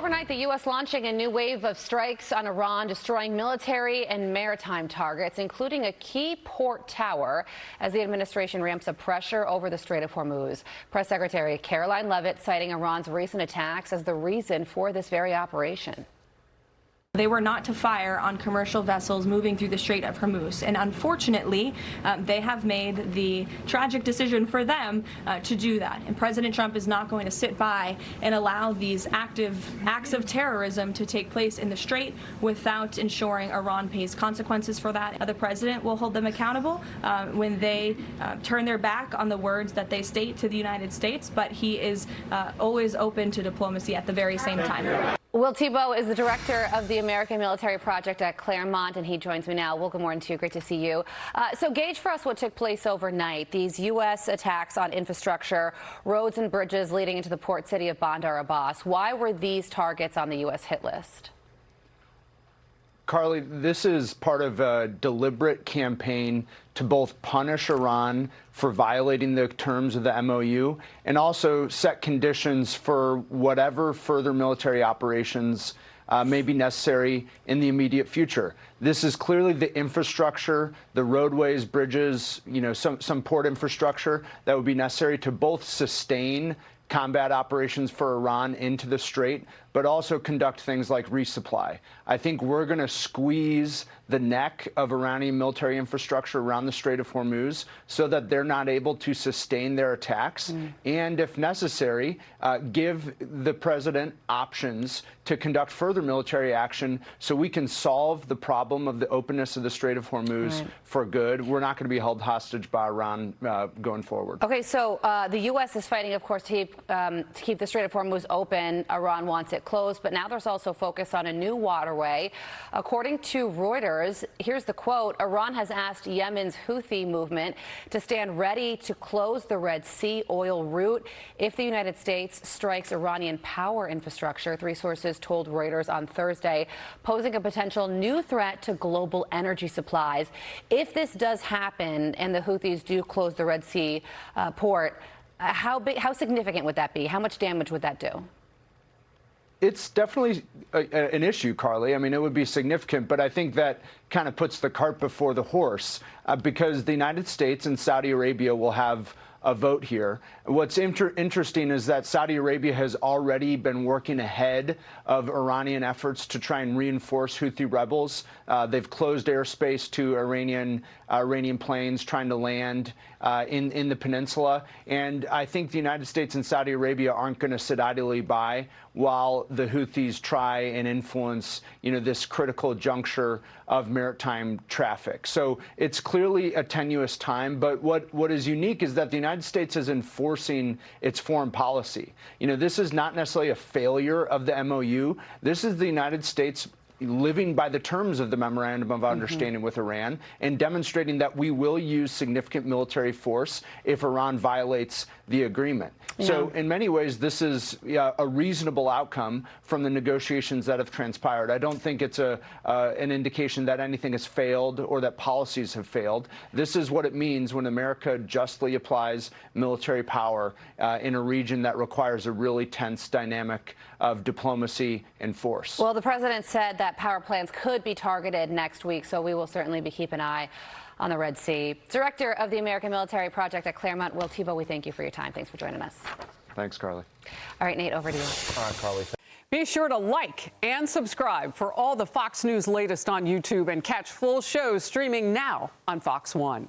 overnight, the U.S. launching a new wave of strikes on Iran, destroying military and maritime targets, including a key port tower, as the administration ramps up pressure over the Strait of Hormuz. Press Secretary Caroline Leavitt citing Iran's recent attacks as the reason for this very operation. They were not to fire on commercial vessels moving through the Strait of Hormuz. And unfortunately, they have made the tragic decision for them to do that. And President Trump is not going to sit by and allow these active acts of terrorism to take place in the Strait without ensuring Iran pays consequences for that. The president will hold them accountable when they turn their back on the words that they state to the United States. But he is always open to diplomacy at the very same time. Will Thibault is the director of the American Military Project at Claremont, and he joins me now. Will, good morning to you. Great to see you. So gauge for us what took place overnight. These U.S. attacks on infrastructure, roads and bridges leading into the port city of Bandar Abbas. Why were these targets on the U.S. hit list? Carly, this is part of a deliberate campaign to both punish Iran for violating the terms of the MOU and also set conditions for whatever further military operations may be necessary in the immediate future. This is clearly the infrastructure, the roadways, bridges, some port infrastructure that would be necessary to both sustain combat operations for Iran into the Strait, but also conduct things like resupply. I think we're going to squeeze the neck of Iranian military infrastructure around the Strait of Hormuz so that they're not able to sustain their attacks. And if necessary, give the president options to conduct further military action so we can solve the problem of the openness of the Strait of Hormuz for good. We're not going to be held hostage by Iran going forward. Okay, so the U.S. is fighting, of course, to keep the Strait of Hormuz open. Iran wants it closed, but now there's also focus on a new waterway. According to Reuters, here's the quote: Iran has asked Yemen's Houthi movement to stand ready to close the Red Sea oil route if the United States strikes Iranian power infrastructure, three sources told Reuters on Thursday, posing a potential new threat to global energy supplies. If this does happen and the Houthis do close the Red Sea port, how significant would that be? How much damage would that do? It's definitely an issue, Carly. I mean, it would be significant, but I think that kind of puts the cart before the horse because the United States and Saudi Arabia will have a vote here. What's interesting is that Saudi Arabia has already been working ahead of Iranian efforts to try and reinforce Houthi rebels. They've closed airspace to Iranian planes trying to land in the peninsula. And I think the United States and Saudi Arabia aren't going to sit idly by while the Houthis try and influence, this critical juncture of maritime traffic. So it's clearly a tenuous time. But what is unique is that the United States is enforcing its foreign policy. This is not necessarily a failure of the MOU. This is the United States living by the terms of the Memorandum of Understanding with Iran and demonstrating that we will use significant military force if Iran violates the agreement. So in many ways, this is a reasonable outcome from the negotiations that have transpired. I don't think it's an indication that anything has failed or that policies have failed. This is what it means when America justly applies military power in a region that requires a really tense dynamic of diplomacy and force. Well, the president said that power plants could be targeted next week, so we will certainly be keeping an eye on the Red Sea. Director of the American Military Project at Claremont, Will Thibault, we thank you for your time. Thanks for joining us. Thanks, Carly. All right, Nate, over to you. All right, Carly. Be sure to like and subscribe for all the Fox News latest on YouTube and catch full shows streaming now on Fox One.